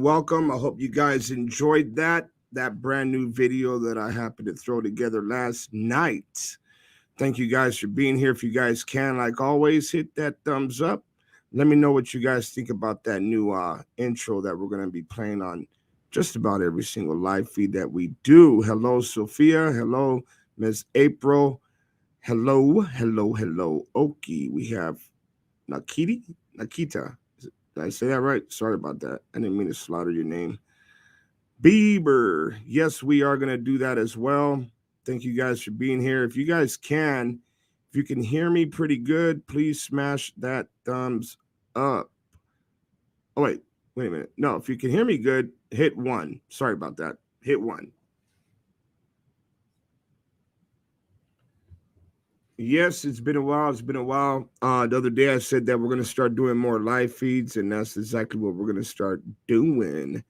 Welcome. I hope you guys enjoyed that brand new video that I happened to throw together last night. Thank you guys for being here. If you guys can, like always, hit that thumbs up. Let me know what you guys think about that new intro that we're going to be playing on just about every single live feed that we do. Hello, Sophia. Hello, Miss April. Hello. Oki. We have Nakita. Did I say that right? Sorry about that. I didn't mean to slaughter your name. Bieber. Yes, we are going to do that as well. Thank you guys for being here. If you guys can, if you can hear me pretty good, please smash that thumbs up. Oh, wait a minute. No, if you can hear me good, hit 1. Sorry about that. Hit 1. Yes, it's been a while. The other day I said that we're going to start doing more live feeds, and that's exactly what we're going to start doing.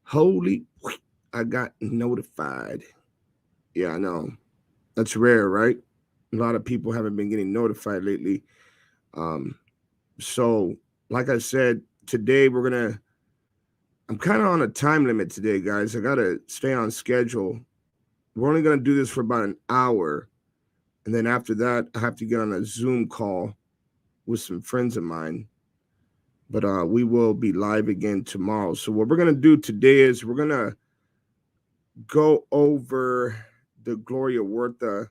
Holy, I got notified. Yeah, I know. That's rare, right? A lot of people haven't been getting notified lately. So, like I said, today I'm kind of on a time limit today, guys. I got to stay on schedule. We're only going to do this for about an hour. And then after that, I have to get on a Zoom call with some friends of mine. But we will be live again tomorrow. So what we're going to do today is we're going to go over the Gloria Huerta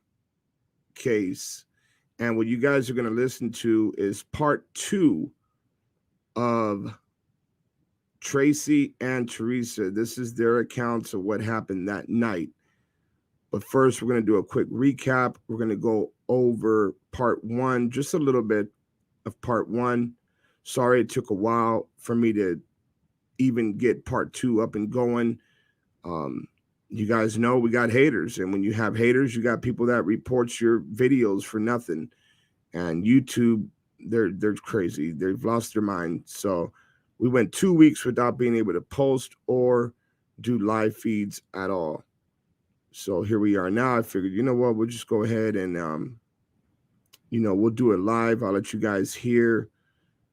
case. And what you guys are going to listen to is part 2 of Tracy and Teresa. This is their accounts of what happened that night. But first, we're going to do a quick recap. We're going to go over part 1, just a little bit of part 1. Sorry, it took a while for me to even get part 2 up and going. You guys know we got haters. And when you have haters, you got people that reports your videos for nothing. And YouTube, they're crazy. They've lost their mind. So we went 2 weeks without being able to post or do live feeds at all. So here we are now. I figured, you know what, we'll just go ahead and, we'll do it live. I'll let you guys hear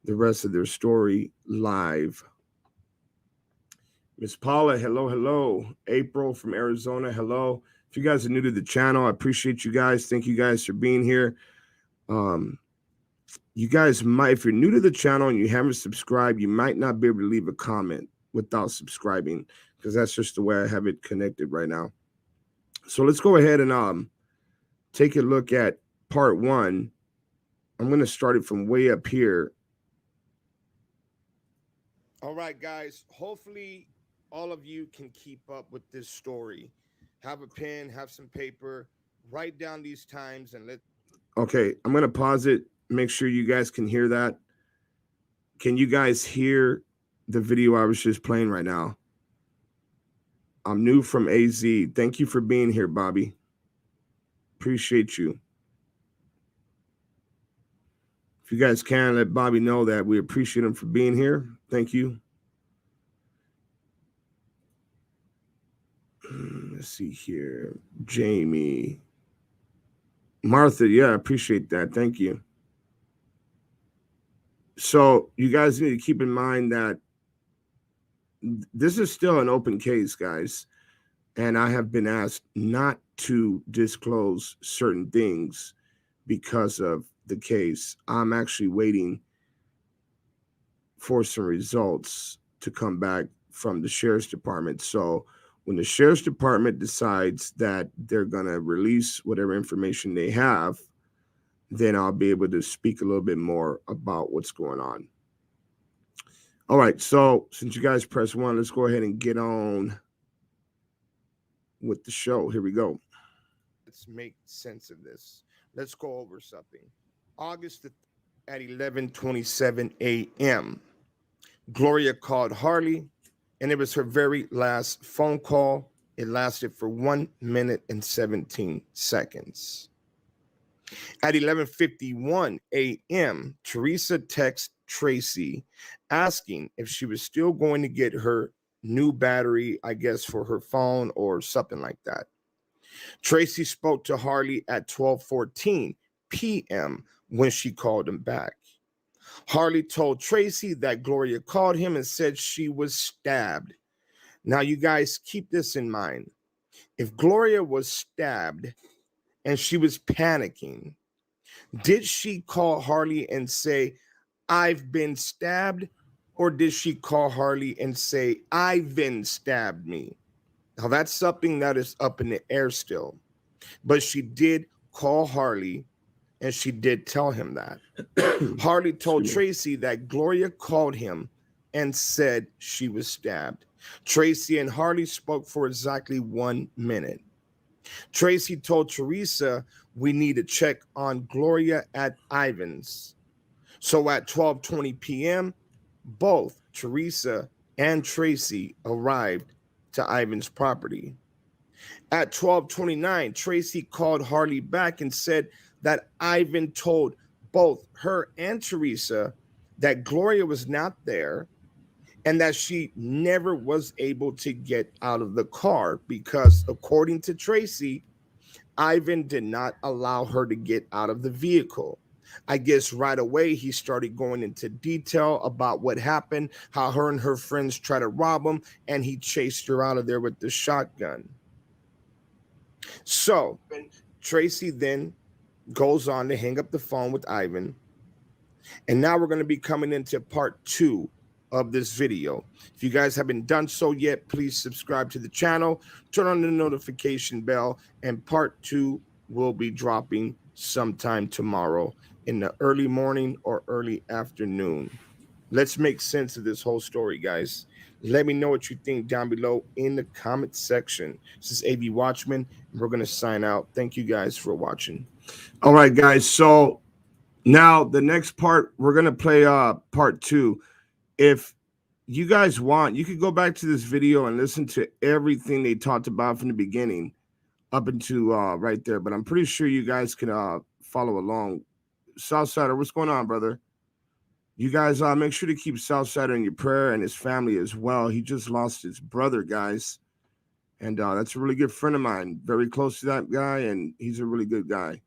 the rest of their story live. Miss Paula, hello. April from Arizona, hello. If you guys are new to the channel, I appreciate you guys. Thank you guys for being here. You guys might, if you're new to the channel and you haven't subscribed, you might not be able to leave a comment without subscribing, because that's just the way I have it connected right now. So let's go ahead and take a look at part 1. I'm going to start it from way up here. All right, guys. Hopefully all of you can keep up with this story. Have a pen, have some paper, write down these times, and Okay, I'm going to pause it. Make sure you guys can hear that. Can you guys hear the video I was just playing right now? I'm new from AZ. Thank you for being here, Bobby. Appreciate you. If you guys can, let Bobby know that we appreciate him for being here. Thank you. Let's see here. Jamie. Martha, yeah, I appreciate that. Thank you. So you guys need to keep in mind that this is still an open case, guys. And I have been asked not to disclose certain things because of the case. I'm actually waiting for some results to come back from the sheriff's department. So when the sheriff's department decides that they're going to release whatever information they have, then I'll be able to speak a little bit more about what's going on. All right, so since you guys press 1, let's go ahead and get on with the show. Here we go. Let's make sense of this. Let's go over something. August at 11:27 a.m. Gloria called Harley, and it was her very last phone call. It lasted for 1 minute and 17 seconds. At 11:51 a.m., Teresa texted Tracy asking if she was still going to get her new battery, I guess, for her phone or something like that. Tracy spoke to Harley at 12:14 p.m. when she called him back. Harley told Tracy that Gloria called him and said she was stabbed. Now, you guys keep this in mind. If Gloria was stabbed and she was panicking, did she call Harley and say, "I've been stabbed"? Or did she call Harley and say, "Ivan stabbed me"? Now, that's something that is up in the air still. But she did call Harley and she did tell him that. Harley told Tracy that Gloria called him and said she was stabbed. Tracy and Harley spoke for exactly 1 minute. Tracy told Teresa, "We need to check on Gloria at Ivan's." So at 12:20 p.m., both Teresa and Tracy arrived to Ivan's property. At 12:29, Tracy called Harley back and said that Ivan told both her and Teresa that Gloria was not there and that she never was able to get out of the car because, according to Tracy, Ivan did not allow her to get out of the vehicle. I guess right away he started going into detail about what happened, how her and her friends tried to rob him, and he chased her out of there with the shotgun. So Tracy then goes on to hang up the phone with Ivan. And now we're going to be coming into part 2 of this video. If you guys haven't done so yet, please subscribe to the channel, turn on the notification bell, and part 2 will be dropping sometime tomorrow in the early morning or early afternoon. Let's make sense of this whole story, guys. Let me know what you think down below in the comment section. This is AV Watchman, and we're going to sign out. Thank you guys for watching. All right, guys. So now the next part, we're going to play part 2. If you guys want, you could go back to this video and listen to everything they talked about from the beginning up into right there. But I'm pretty sure you guys can follow along. Southsider, what's going on, brother? You guys make sure to keep Southsider in your prayer and his family as well. He just lost his brother, guys. And that's a really good friend of mine. Very close to that guy, and he's a really good guy.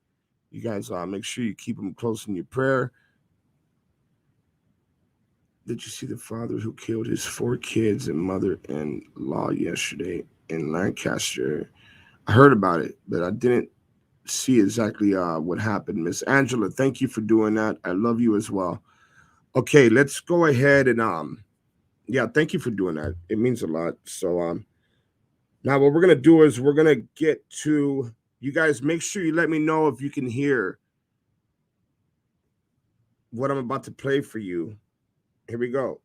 You guys make sure you keep him close in your prayer. Did you see the father who killed his 4 kids and mother-in-law yesterday in Lancaster? I heard about it, but I didn't see exactly what happened. Miss Angela, thank you for doing that. I love you as well. Okay, let's go ahead and yeah, thank you for doing that. It means a lot. So now what we're gonna do is we're gonna get to you guys. Make sure you let me know if you can hear what I'm about to play for you. Here we go.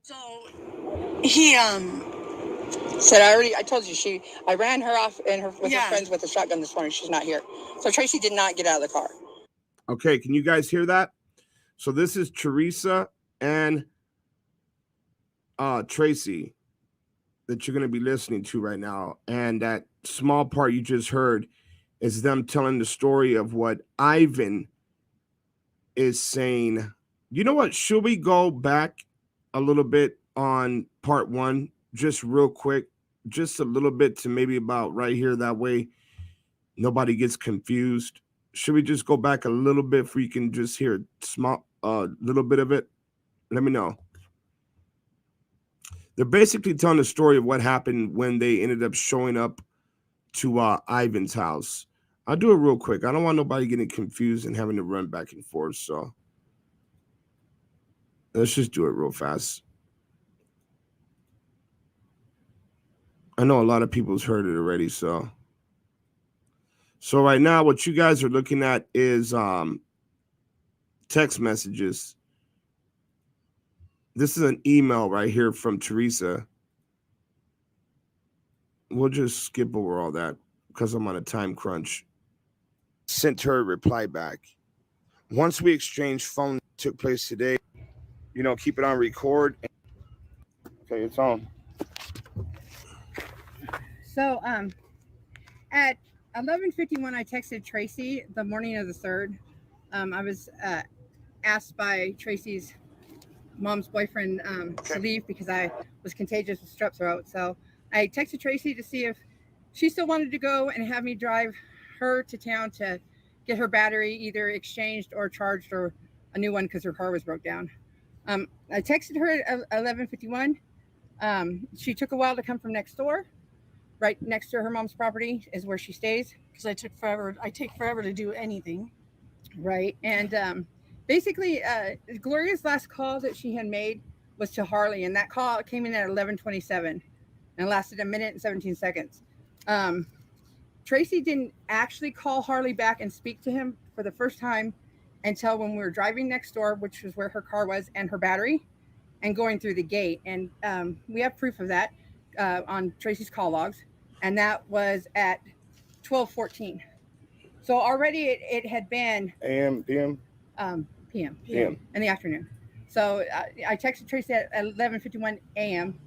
So he said, I told you I ran her off and with her friends with a shotgun this morning. She's not here. So Tracy did not get out of the car. Okay, can you guys hear that? So this is Teresa and Tracy that you're going to be listening to right now. And that small part you just heard is them telling the story of what Ivan is saying. You know what? Should we go back a little bit on part 1, just real quick, just a little bit to maybe about right here. That way nobody gets confused. Should we just go back a little bit for you can just hear a small little bit of it? Let me know. They're basically telling the story of what happened when they ended up showing up to Ivan's house. I'll do it real quick. I don't want nobody getting confused and having to run back and forth. So let's just do it real fast. I know a lot of people's heard it already. So right now, what you guys are looking at is text messages. This is an email right here from Teresa. We'll just skip over all that. because I'm on a time crunch. Sent her a reply back. Once we exchanged phone took place today, keep it on record. Okay, it's on. So at 11:51, I texted Tracy the morning of the 3rd. I was asked by Tracy's mom's boyfriend to leave because I was contagious with strep throat. So I texted Tracy to see if she still wanted to go and have me drive her to town to get her battery either exchanged or charged or a new one because her car was broke down. I texted her at 11:51. She took a while to come from next door. Right next to her mom's property is where she stays. Because I take forever to do anything. Right. And basically, Gloria's last call that she had made was to Harley, and that call came in at 11:27 and lasted a minute and 17 seconds. Tracy didn't actually call Harley back and speak to him for the first time until when we were driving next door, which was where her car was and her battery, and going through the gate. And we have proof of that on Tracy's call logs, and that was at 12:14. So already it had been AM, PM? PM PM. in the afternoon. So I texted Tracy at 11:51 a.m.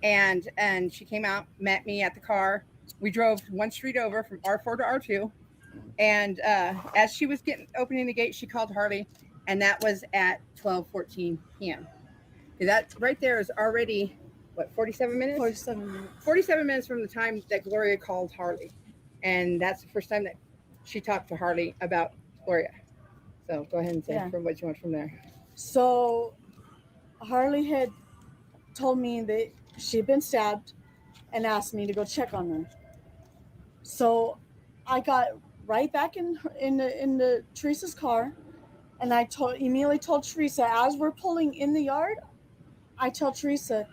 and she came out, met me at the car. We drove one street over from R4 to R2. And as she was opening the gate, she called Harley, and that was at 12:14 p.m. That right there is already, 47 minutes? 47 minutes. 47 minutes from the time that Gloria called Harley. And that's the first time that she talked to Harley about Gloria. So go ahead and say from what you want from there. So Harley had told me that she'd been stabbed and asked me to go check on her. So I got right back in the Teresa's car, and I immediately told Teresa, as we're pulling in the yard, I tell Teresa,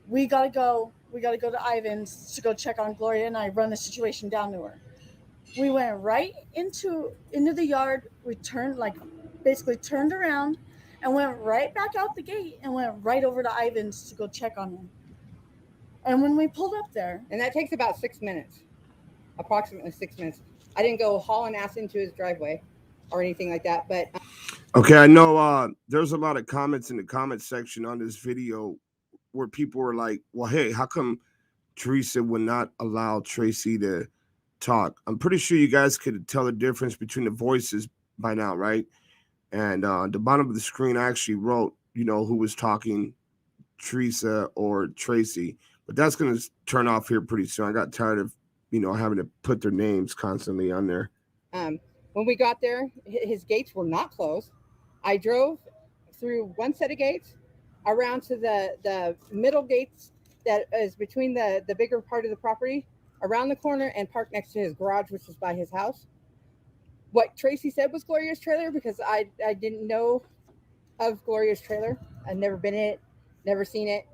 we gotta go to Ivan's to go check on Gloria, and I run the situation down to her. We went right into the yard. We basically turned around and went right back out the gate and went right over to Ivan's to go check on her. And when we pulled up there, and that takes about 6 minutes, approximately 6 minutes. I didn't go hauling ass into his driveway or anything like that, but okay, I know there's a lot of comments in the comment section on this video where people were like, well, hey, how come Teresa would not allow Tracy to talk? I'm pretty sure you guys could tell the difference between the voices by now, right? And the bottom of the screen, I actually wrote, who was talking, Teresa or Tracy. But that's going to turn off here pretty soon. I got tired of, having to put their names constantly on there. When we got there, his gates were not closed. I drove through one set of gates around to the middle gates that is between the bigger part of the property, around the corner, and parked next to his garage, which was by his house. What Tracy said was Gloria's trailer, because I didn't know of Gloria's trailer. I'd never been in it, never seen it.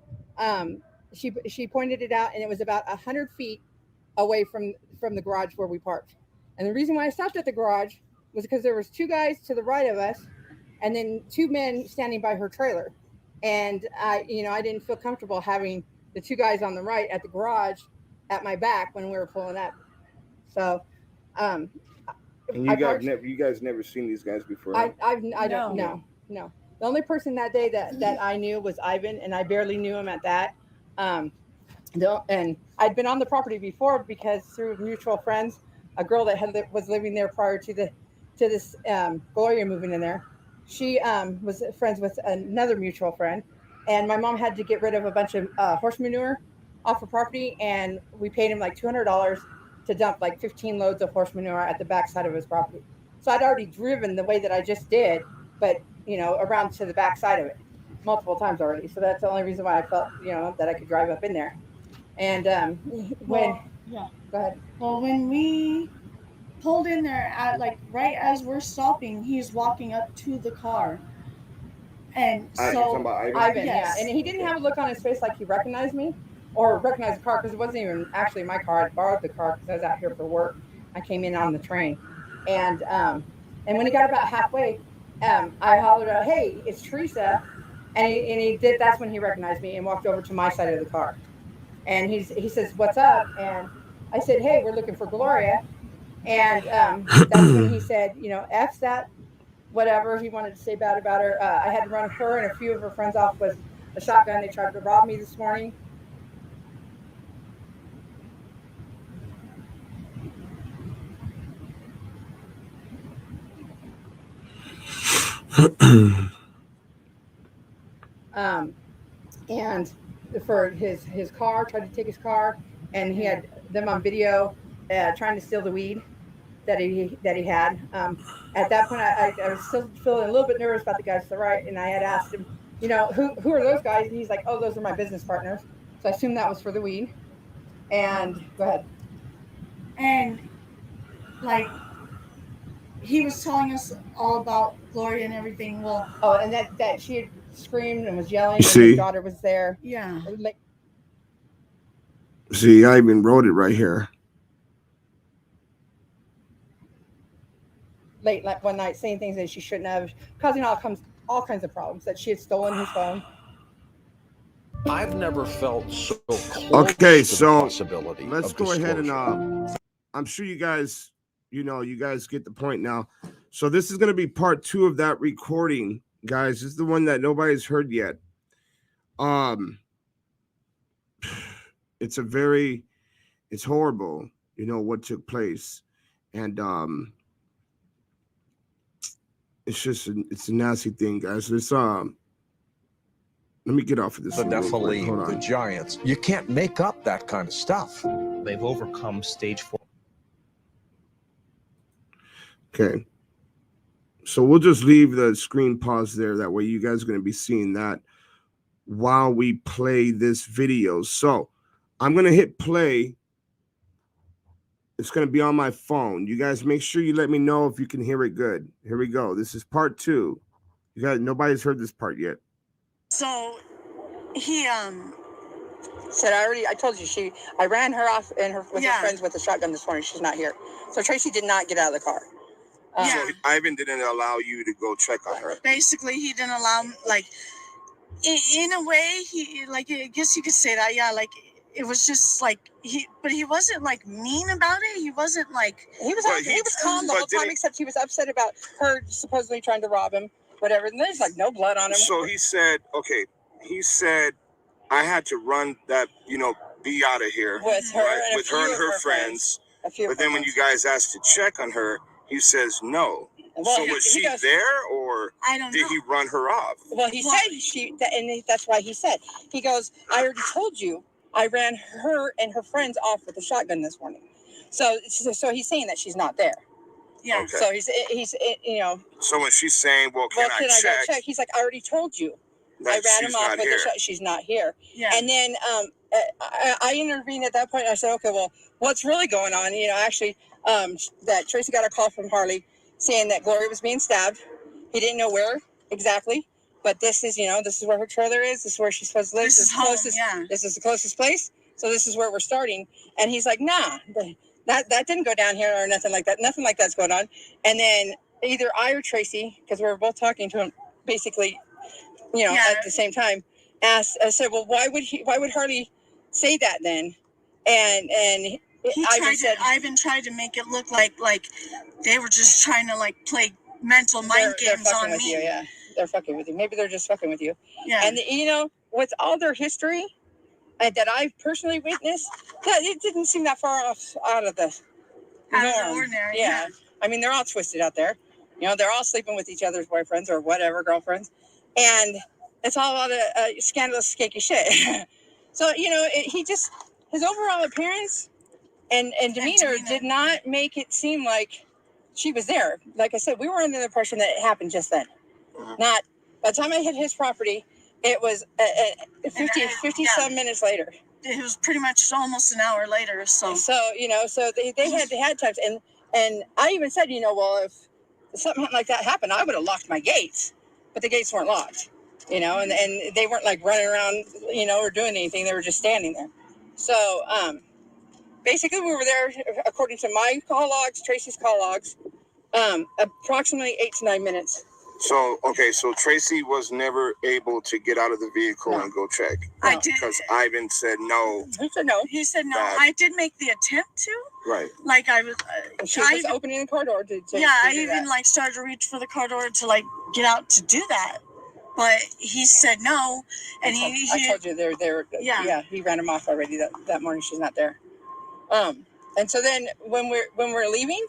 She pointed it out, and it was about 100 feet away from the garage where we parked. And the reason why I stopped at the garage was because there was two guys to the right of us, and then two men standing by her trailer. And I didn't feel comfortable having the two guys on the right at the garage at my back when we were pulling up. So, and you guys never seen these guys before? I don't know. No. The only person that day that I knew was Ivan, and I barely knew him at that. And I'd been on the property before because through mutual friends, a girl that was living there prior to this Gloria moving in there. She was friends with another mutual friend, and my mom had to get rid of a bunch of horse manure off her property, and we paid him like $200 to dump like 15 loads of horse manure at the backside of his property. So I'd already driven the way that I just did, but around to the backside of it multiple times already. So that's the only reason why I felt that I could drive up in there. And go ahead. Well, when we pulled in there at right as we're stopping, he's walking up to the car. And so Ivan, yes. Yeah. And he didn't have a look on his face like he recognized me or recognized the car, because it wasn't even actually my car. I borrowed the car because I was out here for work. I came in on the train. And when he got about halfway, I hollered out, "Hey, it's Teresa." And he did. That's when he recognized me and walked over to my side of the car. And he says, "What's up?" And I said, hey, we're looking for Gloria. And that's when he said, F that, whatever he wanted to say bad about her. I had to run her and a few of her friends off with a shotgun. They tried to rob me this morning. And for his car, tried to take his car, and he had them on video trying to steal the weed that he had. At that point, I was still feeling a little bit nervous about the guys to the right, and I had asked him, who are those guys? And he's like, oh, those are my business partners. So I assumed that was for the weed. And go ahead. And like he was telling us all about Gloria and everything. Well, and that she had screamed and was yelling, See? and his daughter was there. Yeah. See, I even wrote it right here. Late one night, saying things that she shouldn't have, causing all kinds of problems. That she had stolen his phone. I've never felt so close Okay, to the so possibility let's of go ahead and disclosure. I'm sure you guys, you guys get the point now. So this is going to be part 2 of that recording, guys. This is the one that nobody's heard yet. It's horrible, what took place, and it's a nasty thing, guys. It's let me get off of this. The real quick. Hold Nephilim, the on. giants. You can't make up that kind of stuff. They've overcome stage 4. Okay. So we'll just leave the screen pause there. That way you guys are going to be seeing that while we play this video. So I'm going to hit play. It's going to be on my phone. You guys make sure you let me know if you can hear it good. Here we go. This is part 2. You guys, nobody's heard this part yet. So he said, I told you, I ran her off with her friends with a shotgun this morning. She's not here. So Tracy did not get out of the car. So Ivan didn't allow you to go check on her. Basically, he didn't allow, like, in a way, he, like, I guess you could say that, yeah, like, it was just, like, but he wasn't, like, mean about it. He wasn't, like... He was calm the whole time, except he was upset about her supposedly trying to rob him, whatever. And there's, like, no blood on him. So he said, I had to run that, be out of here. With her, right? and with her and her friends. But then when you guys asked to check on her, he says no. Well, so was she there, or did he run her off? Well, he said and that's why he said, he goes, I already told you, I ran her and her friends off with a shotgun this morning. So he's saying that she's not there. Yeah. Okay. So he's So when she's saying, well, can I check? He's like, I already told you. I ran him off with a shotgun. She's not here. Yeah. And then I intervened at that point. I said, okay, well, what's really going on? Actually, that Tracy got a call from Harley saying that Gloria was being stabbed. He didn't know where exactly, but this is where her trailer is. This is where she's supposed to live. This is home, yeah. This is the closest place. So this is where we're starting. And he's like, nah, that didn't go down here or nothing like that. Nothing like that's going on. And then either I or Tracy, because we were both talking to him, basically, at the same time, I said, well, why would Harley say that then? And Ivan tried to make it look like they were just trying to, like, play mental mind games on me. You, yeah, they're fucking with you. Maybe they're just fucking with you. Yeah. And with all their history that I've personally witnessed, that it didn't seem that far off out of the ordinary. Yeah. I mean, they're all twisted out there. They're all sleeping with each other's boyfriends or whatever, girlfriends, and it's all a lot of scandalous, skaky shit. So his overall appearance and demeanor did not make it seem like she was there. Like I said, we were under the impression that it happened just then. Not by the time I hit his property, it was 50 some minutes later. It was pretty much almost an hour later. So they had times, and I even said, well, if something like that happened, I would have locked my gates, but the gates weren't locked, and they weren't like running around, or doing anything. They were just standing there. So, basically, we were there, according to my call logs, Tracy's call logs, approximately 8 to 9 minutes. So, okay, so Tracy was never able to get out of the vehicle and go check. I did. Because Ivan said no. He said no. He said no. That- I did make the attempt to. Right. Like I was. She was opening the car door to Yeah, I do even that. like started to reach for the car door to like get out to do that, but he said no, and I told you they're Yeah. He ran him off already that morning. She's not there. And so then when we're leaving,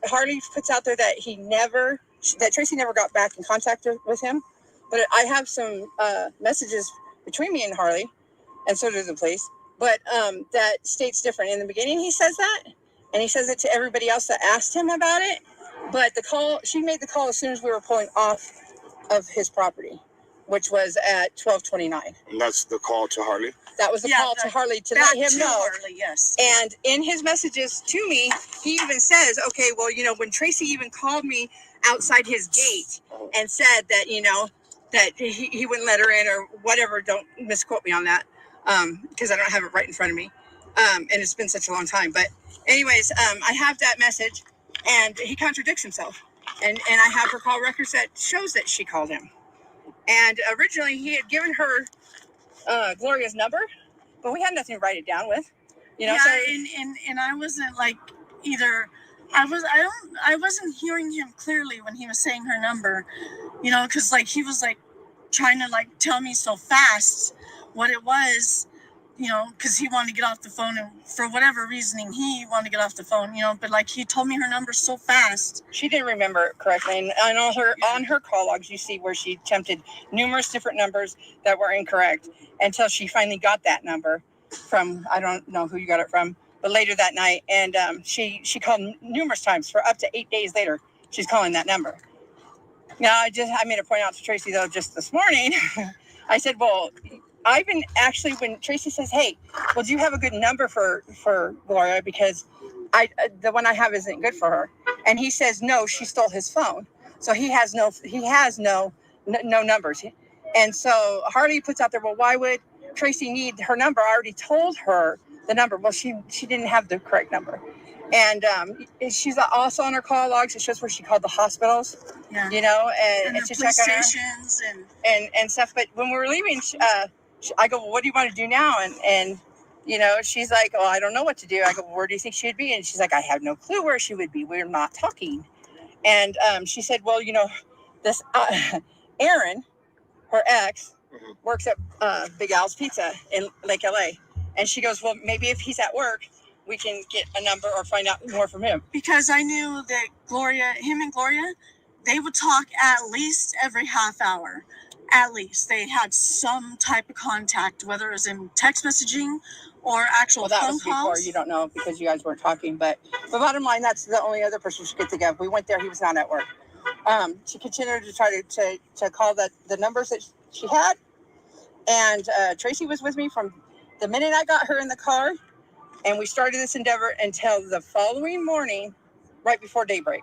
Harley puts out there that Tracy never got back in contact with him, but I have some messages between me and Harley, and so does the police. But that states different. In the beginning, he says that, and he says it to everybody else that asked him about it. But she made the call as soon as we were pulling off of his property, which was at 12:29. And that's the call to Harley? That was the call to Harley to let him know. Harley, yes. And in his messages to me, he even says, okay, well, when Tracy even called me outside his gate and said that, that he wouldn't let her in or whatever, don't misquote me on that, because I don't have it right in front of me. And it's been such a long time. But anyways, I have that message, and he contradicts himself. And I have her call records that shows that she called him. And originally he had given her Gloria's number, but we had nothing to write it down with, Yeah, So and I wasn't like either. I wasn't hearing him clearly when he was saying her number, because like he was like trying to like tell me so fast what it was, because he wanted to get off the phone, and for whatever reasoning he wanted to get off the phone, but like he told me her number so fast. she didn't remember it correctly. And on her call logs, you see where she attempted numerous different numbers that were incorrect until she finally got that number from, I don't know who you got it from, but later that night. And she called numerous times for up to 8 days later. She's calling that number. Now, I made a point out to Tracy, though, just this morning. I said, well, Ivan actually, when Tracy says, hey, well, do you have a good number for Gloria? Because the one I have isn't good for her. And he says, no, she stole his phone. So he has no numbers. And so Harley puts out there, well, why would Tracy need her number? I already told her the number. Well, she didn't have the correct number. And she's also on her call logs. It shows where she called the hospitals, Yeah. And the to police check on her. stations And stuff. But when we were leaving, I go, well, what do you want to do now? And she's like, oh, I don't know what to do. I go, well, where do you think she would be? And she's like, I have no clue where she would be. We're not talking. And she said, well, this Aaron, her ex, works at Big Al's Pizza in Lake LA. And she goes, well, maybe if he's at work, we can get a number or find out more from him. Because I knew that him and Gloria, they would talk at least every half hour. At least they had some type of contact, whether it was in text messaging or actual that phone was before. calls. You don't know because you guys weren't talking. But bottom line, that's the only other person she could think of. We went there. He was not at work. She continued to try to call the numbers that she had. And Tracy was with me from the minute I got her in the car. And we started this endeavor until the following morning, right before daybreak.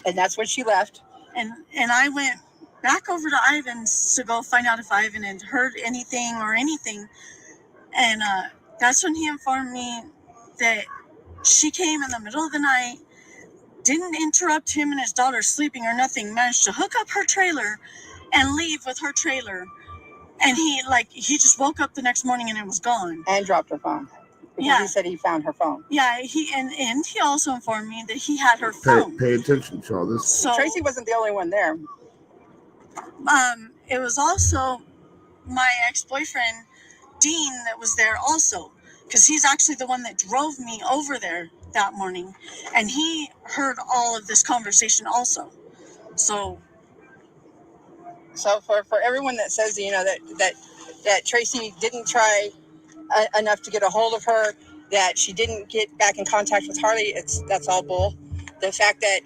And that's when she left. And I went back over to Ivan's to go find out if Ivan had heard anything. And that's when he informed me that she came in the middle of the night, didn't interrupt him and his daughter sleeping or nothing, managed to hook up her trailer and leave with her trailer. And he just woke up the next morning and it was gone. And dropped her phone. Because he said he found her phone. Yeah, and he also informed me that he had her phone. Pay attention to all this. So Tracy wasn't the only one there. It was also my ex-boyfriend, Dean, that was there also. Because he's actually the one that drove me over there that morning. And he heard all of this conversation also. So for everyone that says, that Tracy didn't try enough to get a hold of her, that she didn't get back in contact with Harley, that's all bull. The fact that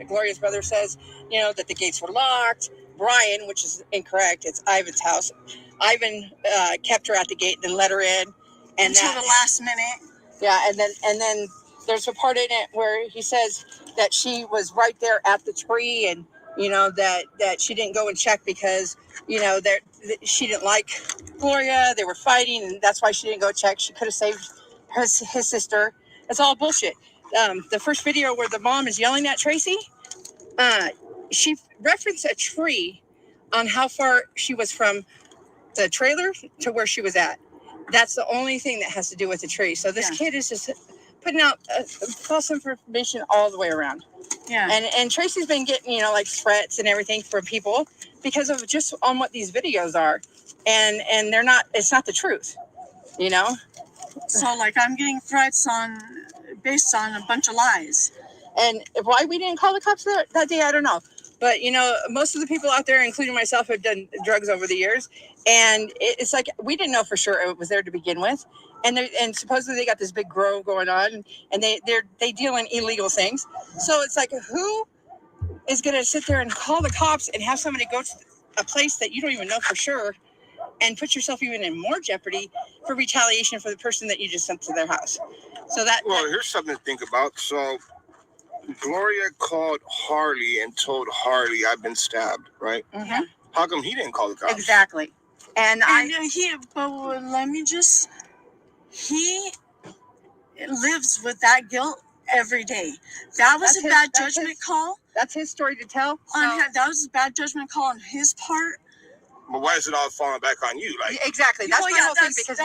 Gloria's brother says, that the gates were locked. Brian, which is incorrect, it's Ivan's house. Ivan kept her at the gate and let her in. And until the last minute. Yeah, and then there's a part in it where he says that she was right there at the tree, and that she didn't go and check because she didn't like Gloria. They were fighting, and that's why she didn't go check. She could have saved his sister. It's all bullshit. The first video where the mom is yelling at Tracy, she referenced a tree on how far she was from the trailer to where she was at. That's the only thing that has to do with the tree. So this kid is just putting out false information all the way around. Yeah. And Tracy's been getting, you know, like threats and everything from people because of just on what these videos are. And they're not, it's not the truth, you know? So like I'm getting threats based on a bunch of lies. And why we didn't call the cops that day, I don't know. But, you know, most of the people out there, including myself, have done drugs over the years. And it's like, we didn't know for sure it was there to begin with. And supposedly they got this big grove going on, and they deal in illegal things. So it's like, who is going to sit there and call the cops and have somebody go to a place that you don't even know for sure and put yourself even in more jeopardy for retaliation for the person that you just sent to their house? So Well, here's something to think about. So Gloria called Harley and told Harley, I've been stabbed, right? Mm-hmm. How come he didn't call the cops? Exactly. He lives with that guilt every day. That was a bad judgment call. That's his story to tell. That was a bad judgment call on his part. But why is it all falling back on you? Like, exactly. That's the whole thing, because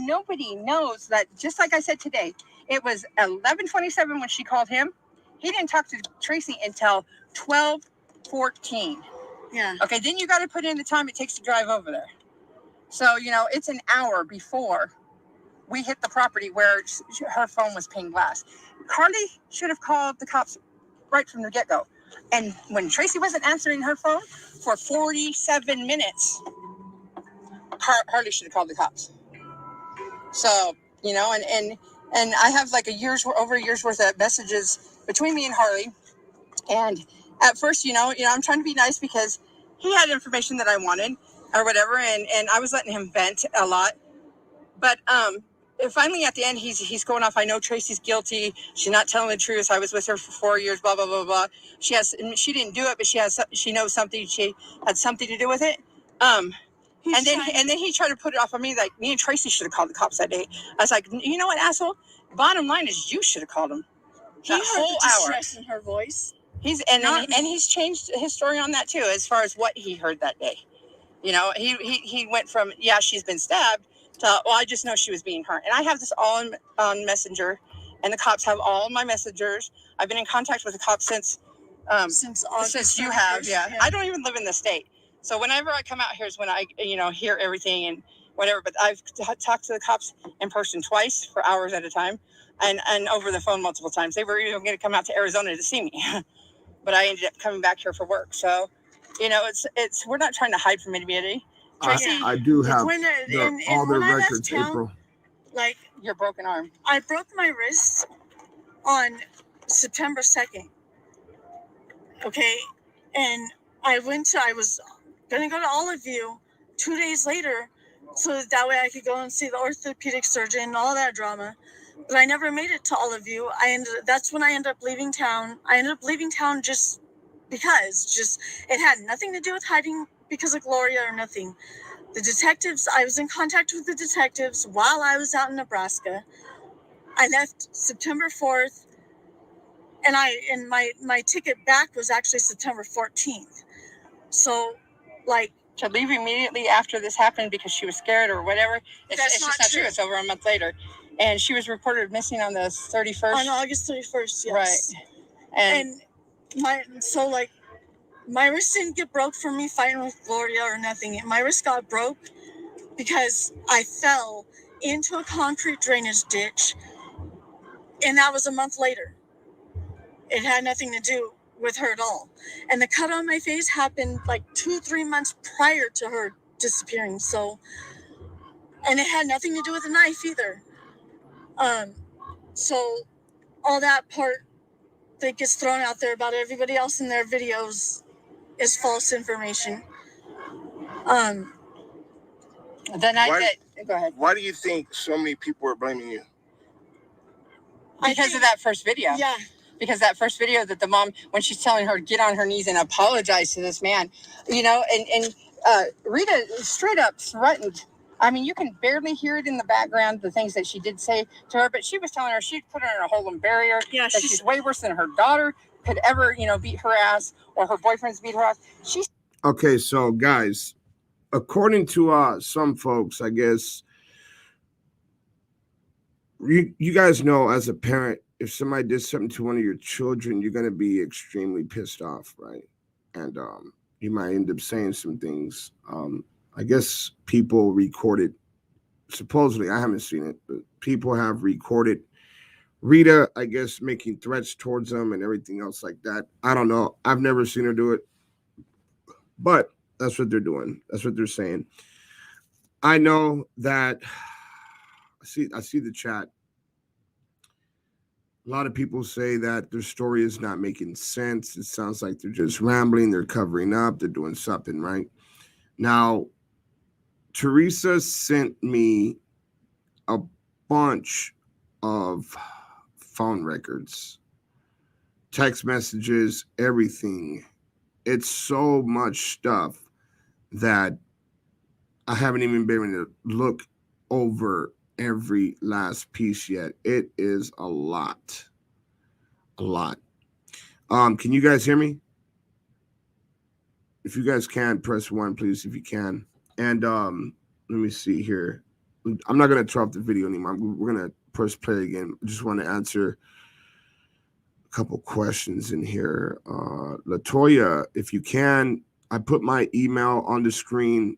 nobody knows that. Just like I said today, it was 11:27 when she called him. He didn't talk to Tracy until 12:14. Yeah. Okay, then you got to put in the time it takes to drive over there. So, you know, it's an hour before we hit the property where her phone was pinged last. Carly should have called the cops right from the get-go. And when Tracy wasn't answering her phone for 47 minutes, Harley should have called the cops. So, you know, and I have like over a year's worth of messages between me and Harley. And at first, you know, I'm trying to be nice because he had information that I wanted or whatever. And I was letting him vent a lot. But, finally at the end, he's going off. I know Tracy's guilty. She's not telling the truth. I was with her for 4 years, blah, blah, blah, blah. She didn't do it, but she knows something. She had something to do with it. And then he tried to put it off on me, like me and Tracy should have called the cops that day. I was like, you know what, asshole? Bottom line is you should have called them. That whole hour. Distress in her voice. He's changed his story on that too, as far as what he heard that day. You know, he went from, she's been stabbed, to, well, I just know she was being hurt. And I have this all on Messenger, and the cops have all my messengers. I've been in contact with the cops since you have. Yeah. I don't even live in the state. So whenever I come out here is when I, hear everything and whatever. But I've talked to the cops in person twice for hours at a time, and over the phone multiple times. They were even going to come out to Arizona to see me, but I ended up coming back here for work. So, it's we're not trying to hide from anybody. Tracy, I do have all their records, April. Like your broken arm. I broke my wrist on September 2nd. Okay, and I was gonna go to Olive View 2 days later, so that way I could go and see the orthopedic surgeon and all that drama. But I never made it to Olive View. That's when I ended up leaving town. I ended up leaving town just because it had nothing to do with hiding because of Gloria or nothing. The detectives, I was in contact with the detectives while I was out in Nebraska. I left September 4th, and my ticket back was actually September 14th. So, to leave immediately after this happened because she was scared or whatever, it's just not true. It's over a month later. And she was reported missing on the 31st. On August 31st, yes. Right. My wrist didn't get broke from me fighting with Gloria or nothing. My wrist got broke because I fell into a concrete drainage ditch, and that was a month later. It had nothing to do with her at all. And the cut on my face happened like 2-3 months prior to her disappearing. So, and it had nothing to do with the knife either. So all that part that gets thrown out there about everybody else in their videos is false information. Go ahead. Why do you think so many people are blaming you? Because of that first video. Yeah. Because that first video that the mom, when she's telling her to get on her knees and apologize to this man, and Rita straight up threatened. I mean, you can barely hear it in the background, the things that she did say to her, but she was telling her she'd put her in a hole and bury her, that she's way worse than her daughter could ever, beat her ass, or her boyfriend's beat her ass. Okay, so guys, according to some folks, I guess you guys know, as a parent, if somebody did something to one of your children, you're gonna be extremely pissed off, right? And you might end up saying some things. I guess people recorded, supposedly, I haven't seen it, but people have recorded Rita, I guess, making threats towards them and everything else like that. I don't know. I've never seen her do it, but that's what they're doing. That's what they're saying. I know that I see the chat. A lot of people say that their story is not making sense. It sounds like they're just rambling, they're covering up, they're doing something, right? Now, Teresa sent me a bunch of phone records, text messages, everything. It's so much stuff that I haven't even been able to look over every last piece yet. It is a lot. A lot. Can you guys hear me? If you guys can, press 1, please, if you can. And let me see here. I'm not going to turn off the video anymore. We're going to press play again. I just want to answer a couple questions in here. Latoya, if you can, I put my email on the screen.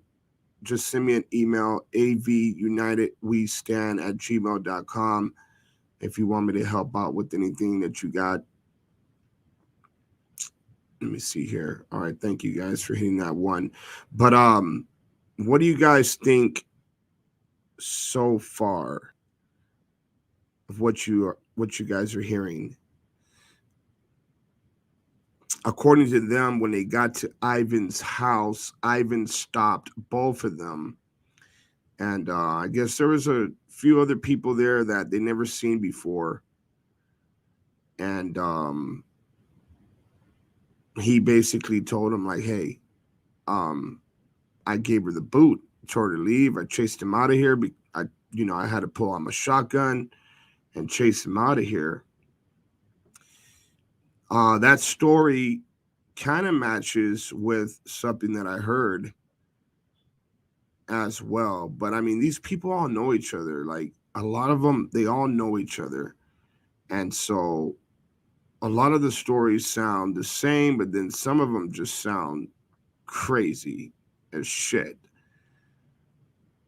Just send me an email, AVUnitedWeStand@gmail.com, if you want me to help out with anything that you got. Let me see here. All right, thank you guys for hitting that one. But what do you guys think so far of what you guys are hearing? According to them, when they got to Ivan's house, Ivan stopped both of them. And I guess there was a few other people there that they never seen before. And he basically told him, like, hey, I gave her the boot, told her to leave. I chased him out of here. I had to pull out my shotgun and chase him out of here. That story kind of matches with something that I heard as well. But I mean, these people all know each other. Like, a lot of them, they all know each other. And so a lot of the stories sound the same, but then some of them just sound crazy as shit.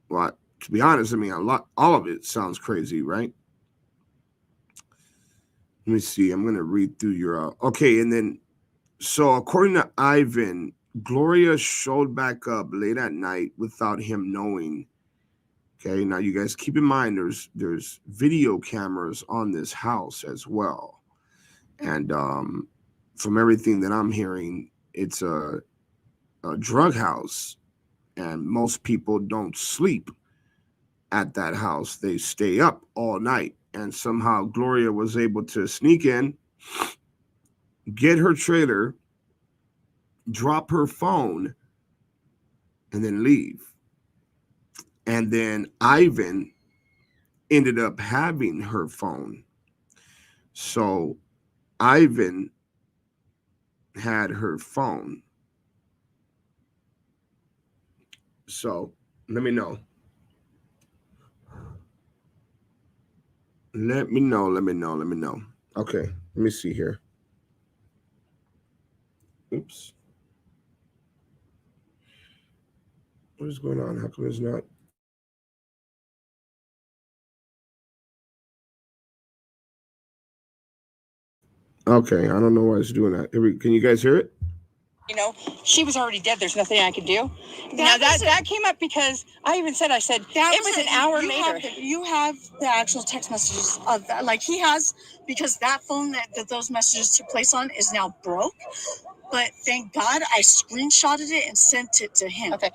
Well, to be honest, I mean, all of it sounds crazy, right? Let me see. I'm going to read through your, okay. And then, so according to Ivan, Gloria showed back up late at night without him knowing. Okay. Now you guys keep in mind, there's video cameras on this house as well. And from everything that I'm hearing, it's a drug house, and most people don't sleep at that house. They stay up all night. And somehow Gloria was able to sneak in, get her trailer, drop her phone, and then leave. And then Ivan ended up having her phone. So Ivan had her phone. So let me know. Let me know. Okay, let me see here. Oops. What is going on? How come it's not? Okay, I don't know why it's doing that. Can you guys hear it? She was already dead. There's nothing I could do. That came up because I even said, it was an hour later. You have the actual text messages of that. Like, he has, because that phone that those messages took place on is now broke. But thank God I screenshotted it and sent it to him. Okay.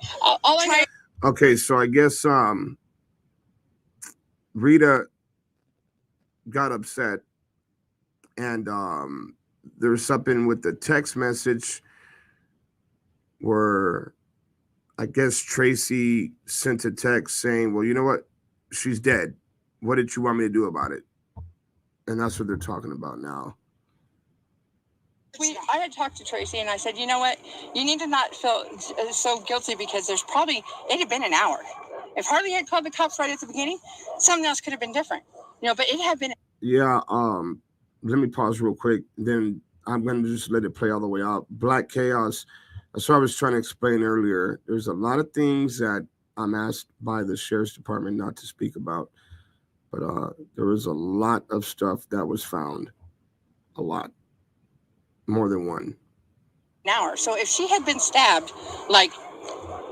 Okay, so I guess Rita got upset, and there was something with the text message where I guess Tracy sent a text saying, well, you know what? She's dead. What did you want me to do about it? And that's what they're talking about now. I had talked to Tracy and I said, you know what? You need to not feel so guilty because there's probably, it had been an hour. If Harley had called the cops right at the beginning, something else could have been different. But it had been. Yeah, let me pause real quick. Then I'm going to just let it play all the way out. Black Chaos, that's what I was trying to explain earlier. There's a lot of things that I'm asked by the sheriff's department not to speak about. But there was a lot of stuff that was found. A lot. More than one. An hour. So if she had been stabbed, like,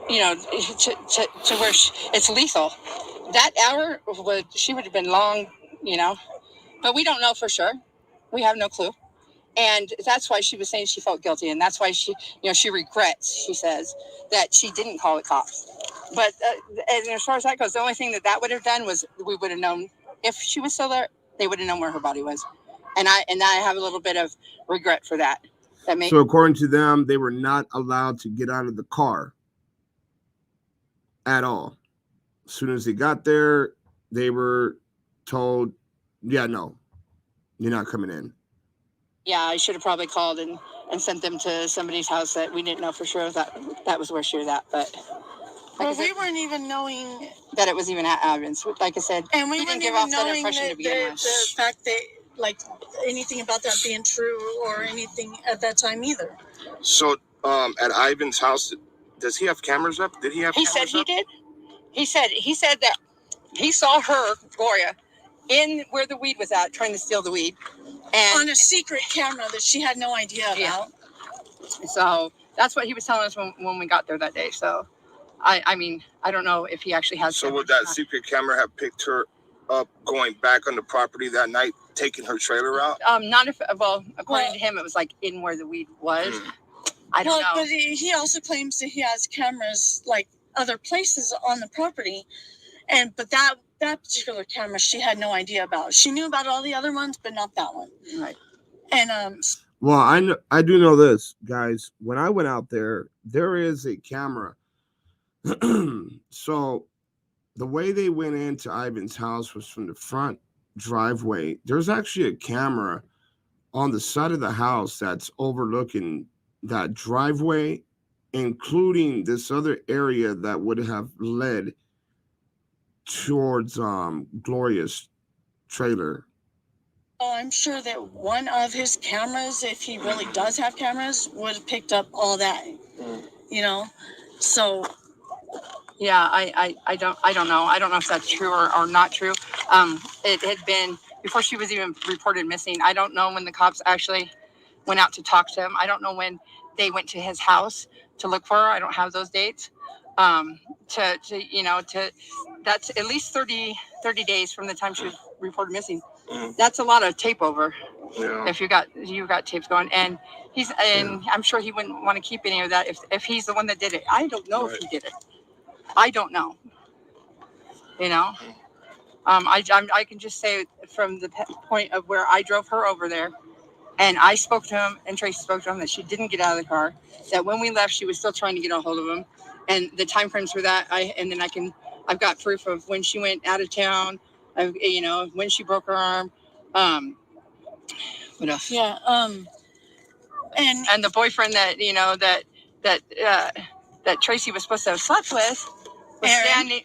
to where it's lethal, that hour she would have been long, but we don't know for sure. We have no clue. And that's why she was saying she felt guilty. And that's why she regrets, she says, that she didn't call the cops. But and as far as that goes, the only thing that would have done was we would have known if she was still there, they would have known where her body was. And I have a little bit of regret for that. So according to them, they were not allowed to get out of the car at all. As soon as they got there, they were told, yeah, no, you're not coming in. Yeah, I should have probably called and sent them to somebody's house that we didn't know for sure that was where she was at. But we weren't even knowing that it was even at Evans. Like I said, and we didn't weren't give even off that knowing impression to begin with. the fact that like anything about that being true or anything at that time either. So at Ivan's house, does he have cameras up? Did he have cameras up? He said he did. He said that he saw her, Gloria, in where the weed was at, trying to steal the weed. And on a secret camera that she had no idea about. Yeah. So that's what he was telling us when we got there that day. So I mean, I don't know if he actually has. So would that secret camera have picked her up going back on the property that night, taking her trailer out? Not if, according to him, it was like in where the weed was. I don't know. But he also claims that he has cameras like other places on the property, but that particular camera she had no idea about. She knew about all the other ones, but not that one. Right. And well, I do know this, guys. When I went out there is a camera. So the way they went into Ivan's house was from the front driveway. There's actually a camera on the side of the house that's overlooking that driveway, including this other area that would have led towards Gloria's trailer. Oh, I'm sure that one of his cameras, if he really does have cameras, would have picked up all that. So yeah, I don't know. I don't know if that's true or not true. It had been before she was even reported missing. I don't know when the cops actually went out to talk to him. I don't know when they went to his house to look for her. I don't have those dates. That's at least 30 days from the time she was reported missing. That's a lot of tape over. Yeah. If you got tapes going, and I'm sure he wouldn't want to keep any of that if he's the one that did it. I don't know if he did it. I don't know. I can just say from the point of where I drove her over there, and I spoke to him, and Tracy spoke to him, that she didn't get out of the car. That when we left, she was still trying to get a hold of him, and the time frames for that. I've got proof of when she went out of town. When she broke her arm. What else? Yeah. And the boyfriend that Tracy was supposed to have slept with was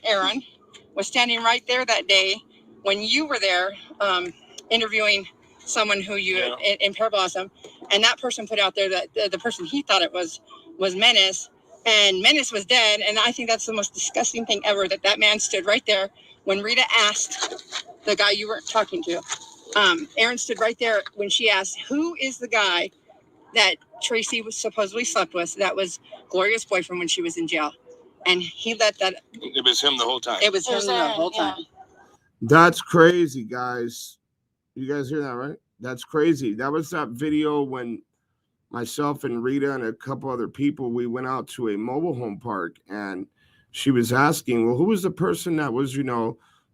Aaron was standing right there that day when you were there interviewing someone who you in Pear Blossom, and that person put out there that the person he thought it was Menace, and Menace was dead. And I think that's the most disgusting thing ever, that man stood right there when Rita asked the guy you weren't talking to. Aaron stood right there when she asked, who is the guy that Tracy was supposedly slept with? That was Gloria's boyfriend when she was in jail. And he let that. It was him the whole time. It was him the whole time. That's crazy, guys. You guys hear that, right? That's crazy. That was that video when myself and Rita and a couple other people, we went out to a mobile home park, and she was asking, well, who was the person that was,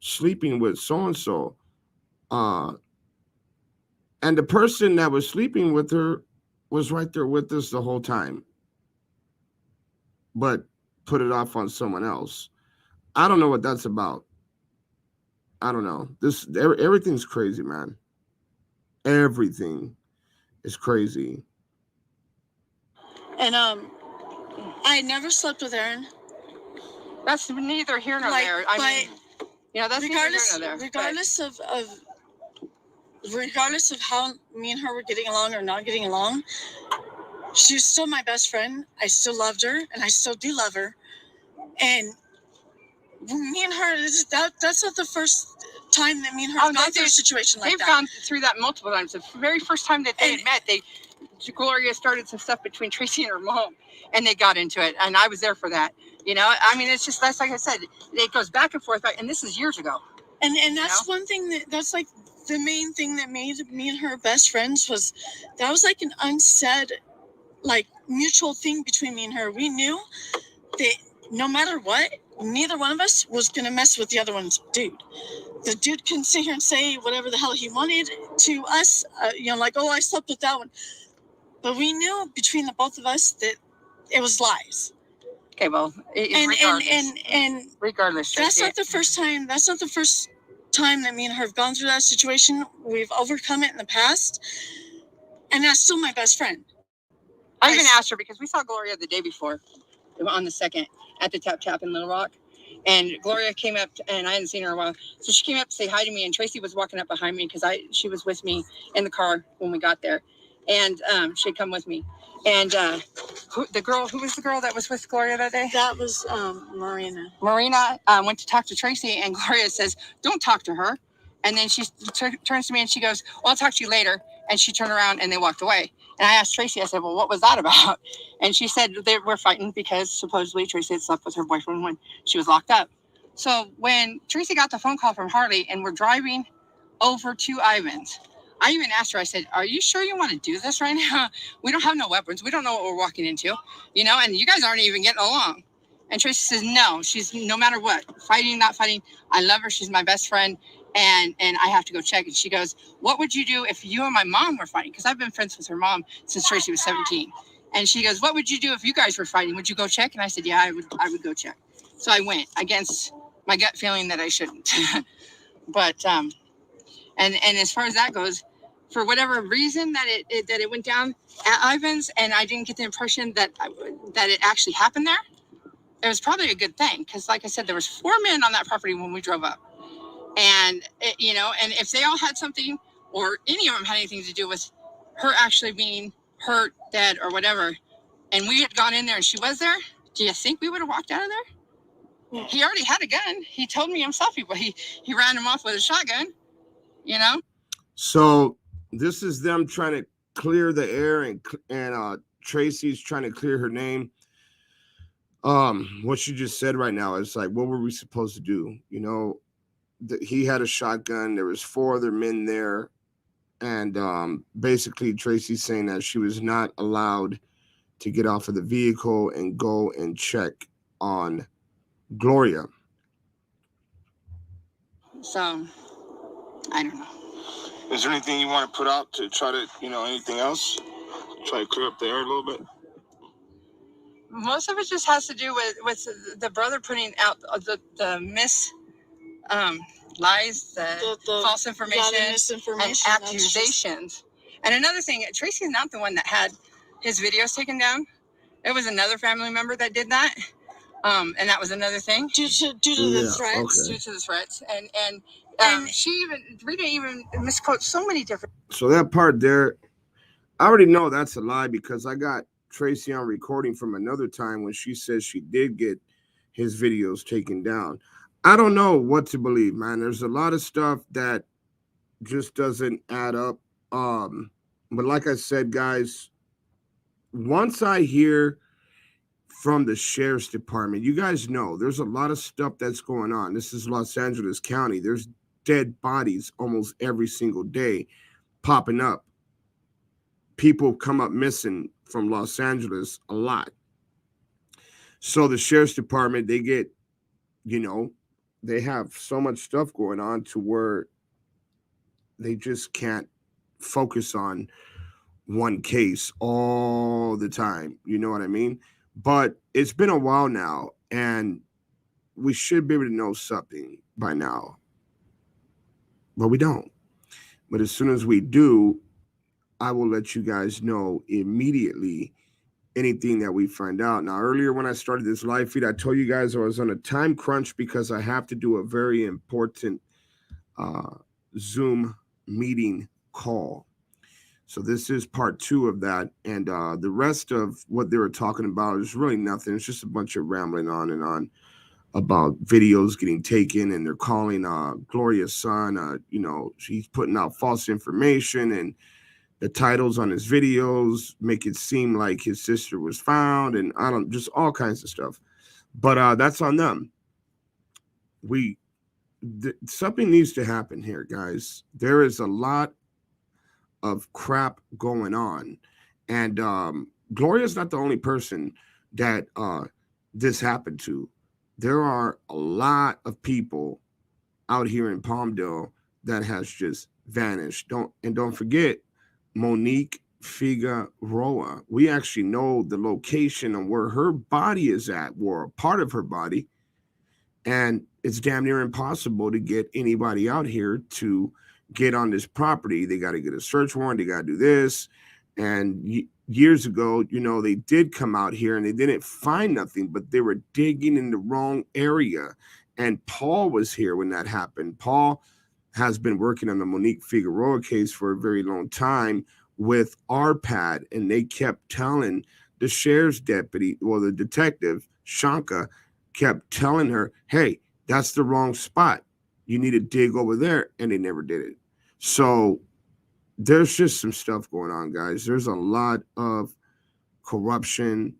sleeping with so-and-so? And the person that was sleeping with her was right there with us the whole time, but put it off on someone else. I don't know what that's about. I don't know. Everything's crazy, man. Everything is crazy. And I never slept with Aaron. That's neither here nor Like, there. I mean, you know, that's regardless, neither here nor there. Regardless of how me and her were getting along or not getting along, she was still my best friend. I still loved her, and I still do love her. And me and her, that's not the first time that me and her have gone through a situation like that. They've gone through that multiple times. The very first time that they had met, Gloria started some stuff between Tracy and her mom, and they got into it, and I was there for that. You know, I mean, it's just, that's like I said, it goes back and forth, and this is years ago. And that's one thing that's like the main thing that made me and her best friends was that was like an unsaid, like, mutual thing between me and her. We knew that no matter what, neither one of us was gonna mess with the other one's dude. The dude can sit here and say whatever the hell he wanted to us, you know, like, oh, I slept with that one. But we knew between the both of us that it was lies. Okay, well, regardless, Tracy, that's not the first time. That's not the first time that me and her have gone through that situation. We've overcome it in the past, and that's still my best friend. I even asked her because we saw Gloria the day before, on the 2nd, at the Tap Tap in Little Rock. And Gloria came up, and I hadn't seen her in a while. So she came up to say hi to me, and Tracy was walking up behind me because she was with me in the car when we got there. And she'd come with me. And who was the girl that was with Gloria that day? That was Marina. Marina went to talk to Tracy, and Gloria says, don't talk to her. And then she turns to me and she goes, well, I'll talk to you later. And she turned around and they walked away. And I asked Tracy, I said, well, what was that about? And she said they were fighting because supposedly Tracy had slept with her boyfriend when she was locked up. So when Tracy got the phone call from Harley and we're driving over to Ivan's, I even asked her, I said, are you sure you want to do this right now? We don't have no weapons. We don't know what we're walking into, you know, and you guys aren't even getting along. And Tracy says, no, she's no matter what, fighting, not fighting. I love her. She's my best friend. And I have to go check. And she goes, what would you do if you and my mom were fighting? Because I've been friends with her mom since Tracy was 17. And she goes, what would you do if you guys were fighting? Would you go check? And I said, yeah, I would go check. So I went against my gut feeling that I shouldn't. But, and as far as that goes, for whatever reason that it went down at Ivan's, and I didn't get the impression that it actually happened there, it was probably a good thing. Because like I said, there was 4 men on that property when we drove up. And, you know, and if they all had something, or any of them had anything to do with her actually being hurt, dead, or whatever, and we had gone in there and she was there, do you think we would have walked out of there? He already had a gun. He told me himself he ran him off with a shotgun, you know? So this is them trying to clear the air, and Tracy's trying to clear her name. What you just said right now is like, what were we supposed to do? You know, he had a shotgun. There was 4 other men there. And basically Tracy's saying that she was not allowed to get off of the vehicle and go and check on Gloria. So, I don't know. Is there anything you want to put out to try to, you know, anything else? Try to clear up the air a little bit? Most of it just has to do with the brother putting out the lies, the false information, and accusations. And another thing, Tracy's not the one that had his videos taken down. It was another family member that did that. And that was another thing. Due to the threats. Okay. Due to the threats. And Rita even misquotes so many different. So that part there, I already know that's a lie because I got Tracy on recording from another time when she says she did get his videos taken down. I don't know what to believe, man. There's a lot of stuff that just doesn't add up. But like I said, guys, once I hear from the sheriff's department, you guys know there's a lot of stuff that's going on. This is Los Angeles County. There's dead bodies almost every single day popping up. People come up missing from Los Angeles a lot. So the sheriff's department, they get, you know, they have so much stuff going on to where they just can't focus on one case all the time. You know what I mean? But it's been a while now, and we should be able to know something by now. But we don't. But as soon as we do, I will let you guys know immediately anything that we find out. Now, earlier when I started this live feed, I told you guys I was on a time crunch because I have to do a very important Zoom meeting call. So this is part 2 of that. And the rest of what they were talking about is really nothing. It's just a bunch of rambling on and on about videos getting taken, and they're calling Gloria's son, she's putting out false information, and the titles on his videos make it seem like his sister was found, and just all kinds of stuff. But that's on them. Something needs to happen here, guys. There is a lot of crap going on, and Gloria's not the only person that this happened to. There are a lot of people out here in Palmdale that has just vanished. Don't forget Monique Figueroa. We actually know the location and where her body is at, or a part of her body, and it's damn near impossible to get anybody out here to get on this property. They got to get a search warrant. They got to do this. And years ago, they did come out here and they didn't find nothing, but they were digging in the wrong area. And Paul was here when that happened. Paul has been working on the Monique Figueroa case for a very long time with RPAD, and they kept telling the sheriff's deputy, well, the detective, Shanka, kept telling her, hey, that's the wrong spot. You need to dig over there, and they never did it. So there's just some stuff going on, guys. There's a lot of corruption,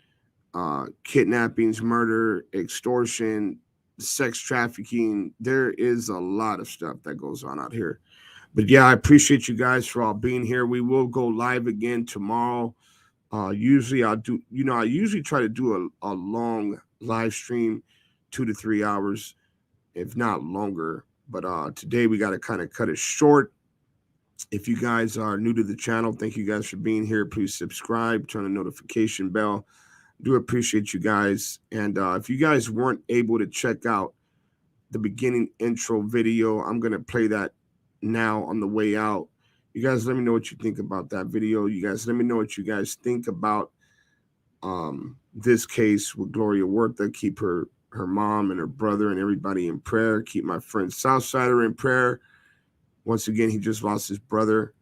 kidnappings, murder, extortion, sex trafficking. There is a lot of stuff that goes on out here. But yeah, I appreciate you guys for all being here. We will go live again tomorrow. Usually I usually try to do a long live stream, 2 to 3 hours, if not longer. But today we got to kind of cut it short. If you guys are new to the channel, thank you guys for being here. Please subscribe, turn the notification bell. Do appreciate you guys. And if you guys weren't able to check out the beginning intro video, I'm going to play that now on the way out. You guys let me know what you think about that video. You guys let me know what you guys think about this case with Gloria Huerta. Keep her mom and her brother and everybody in prayer. Keep my friend Southsider in prayer. Once again, he just lost his brother.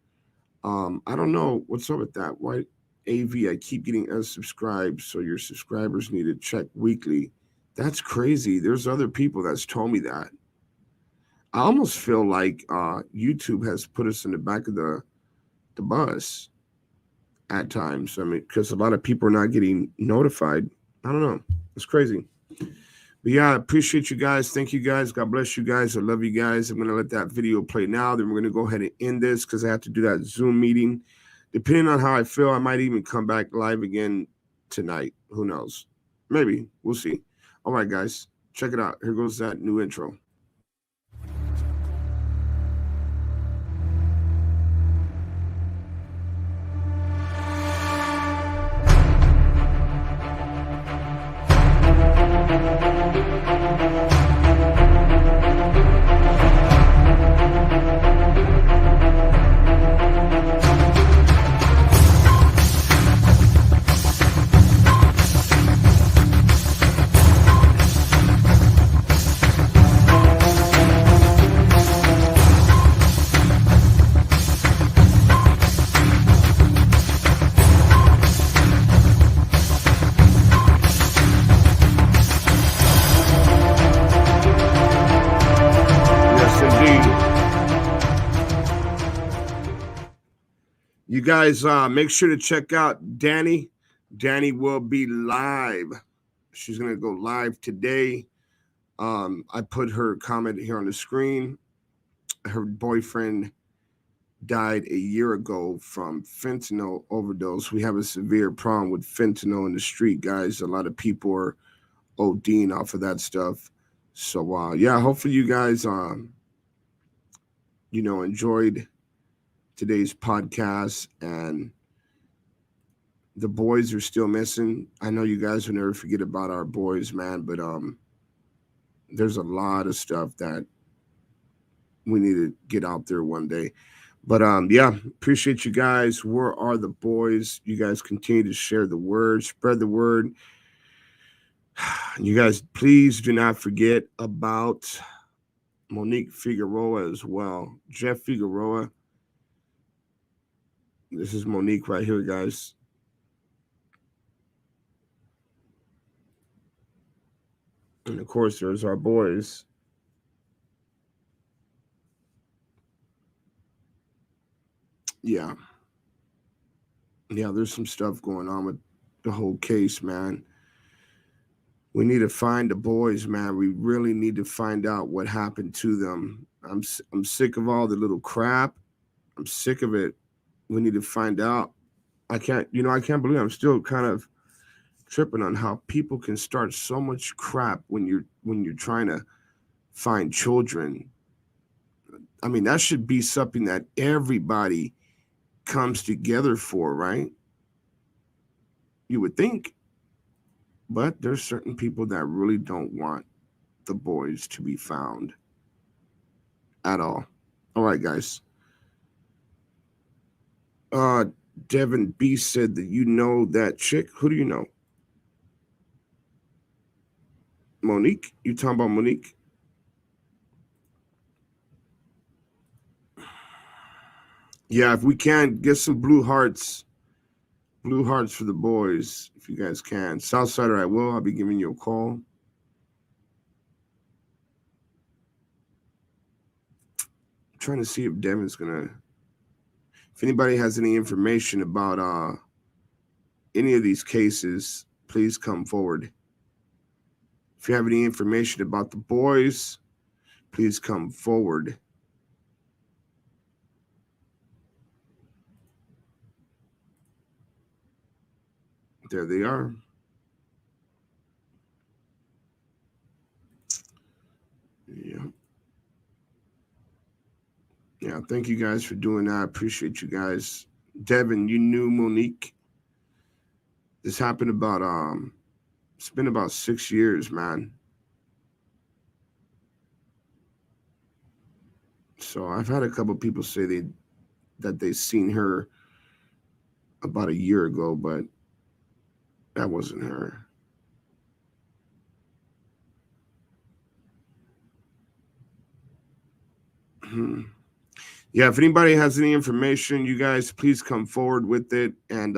I don't know what's up with that. Why AV? I keep getting unsubscribed, so your subscribers need to check weekly. That's crazy. There's other people that's told me that. I almost feel like YouTube has put us in the back of the bus at times. I mean, because a lot of people are not getting notified. I don't know. It's crazy. But yeah, I appreciate you guys. Thank you guys. God bless you guys. I love you guys. I'm going to let that video play now. Then we're going to go ahead and end this because I have to do that Zoom meeting. Depending on how I feel, I might even come back live again tonight. Who knows? Maybe. We'll see. All right, guys. Check it out. Here goes that new intro. You guys make sure to check out Danny. Danny will be live. She's going to go live today. I put her comment here on the screen. Her boyfriend died a year ago from fentanyl overdose. We have a severe problem with fentanyl in the street, guys. A lot of people are ODing off of that stuff. So, yeah, hopefully you guys, enjoyed today's podcast. And the boys are still missing. I know you guys will never forget about our boys, man, but there's a lot of stuff that we need to get out there one day. But yeah, appreciate you guys. Where are the boys? You guys continue to share the word, spread the word. You guys, please do not forget about Monique Figueroa as well. Jeff Figueroa. This is Monique right here, guys. And of course, there's our boys. Yeah. Yeah, there's some stuff going on with the whole case, man. We need to find the boys, man. We really need to find out what happened to them. I'm sick of all the little crap. I'm sick of it. We need to find out. I can't believe I'm still kind of tripping on how people can start so much crap when you're trying to find children. I mean, that should be something that everybody comes together for, right? You would think. But there's certain people that really don't want the boys to be found at all. All right, guys. Devin B said that you know that chick. Who do you know? Monique? You talking about Monique? Yeah, if we can, get some blue hearts. Blue hearts for the boys, if you guys can. Southsider, I will. I'll be giving you a call. I'm trying to see if Devin's gonna. If anybody has any information about any of these cases, please come forward. If you have any information about the boys, please come forward. There they are. Yeah. Yeah, thank you guys for doing that. I appreciate you guys. Devin, you knew Monique. This happened about it's been about 6 years, man. So I've had a couple of people say that they seen her about a year ago, but that wasn't her. Yeah, if anybody has any information, you guys please come forward with it. And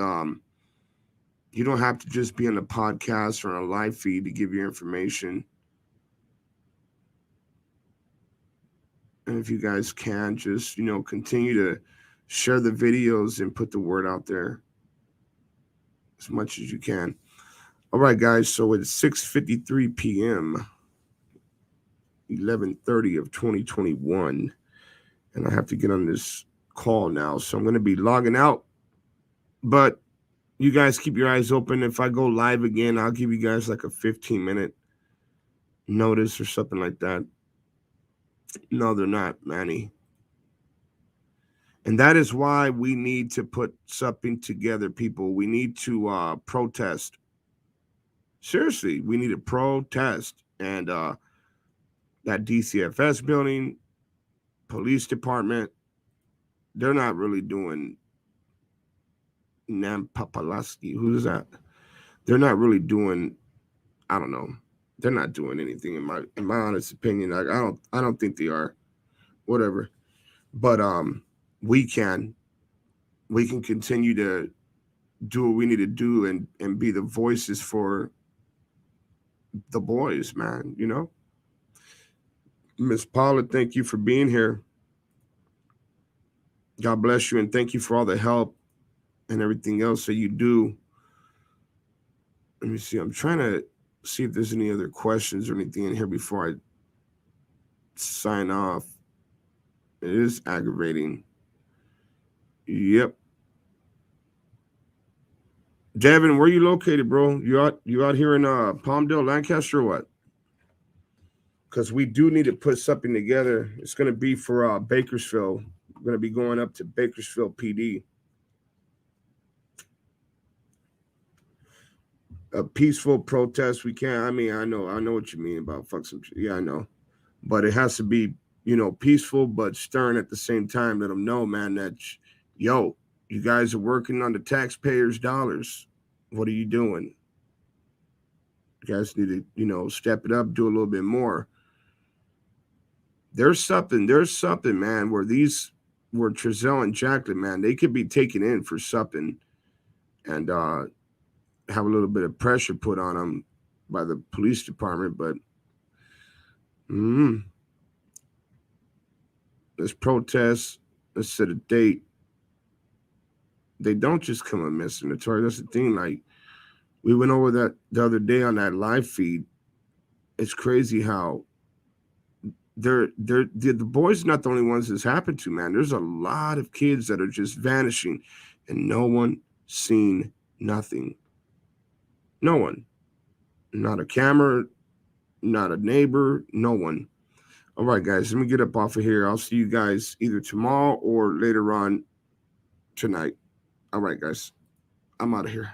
you don't have to just be on a podcast or on a live feed to give your information. And if you guys can, just, continue to share the videos and put the word out there as much as you can. All right, guys. So it's 6:53 p.m., 11:30 of 2021. And I have to get on this call now. So I'm going to be logging out. But you guys keep your eyes open. If I go live again, I'll give you guys like a 15-minute notice or something like that. No, they're not, Manny. And that is why we need to put something together, people. We need to protest. Seriously, we need to protest. And that DCFS building, police department, they're not really doing Nam Papalaski. Who's that? They're not really doing, I don't know. They're not doing anything in my honest opinion. Like, I don't think they are. Whatever. But we can continue to do what we need to do and be the voices for the boys, man, Miss Paula, thank you for being here. God bless you, and thank you for all the help and everything else that you do. Let me see. I'm trying to see if there's any other questions or anything in here before I sign off. It is aggravating. Yep. Devin, where you located, bro? You out here in Palmdale, Lancaster, or what? Because we do need to put something together. It's going to be for Bakersfield. We're going to be going up to Bakersfield PD. A peaceful protest. We can't. I mean, I know what you mean about fuck some shit. Yeah, I know. But it has to be, peaceful but stern at the same time. Let them know, man, that, yo, you guys are working on the taxpayers' dollars. What are you doing? You guys need to, step it up, do a little bit more. There's something, man, where Trezell and Jacqueline, man, they could be taken in for something and have a little bit of pressure put on them by the police department. But let's protest. Let's set a date. They don't just come up missing, Notori. That's the thing. Like, we went over that the other day on that live feed. It's crazy how the boys are not the only ones this happened to, man. There's a lot of kids that are just vanishing and no one seen nothing. No one. Not a camera, not a neighbor, no one. All right, guys, let me get up off of here. I'll see you guys either tomorrow or later on tonight. All right, guys, I'm out of here.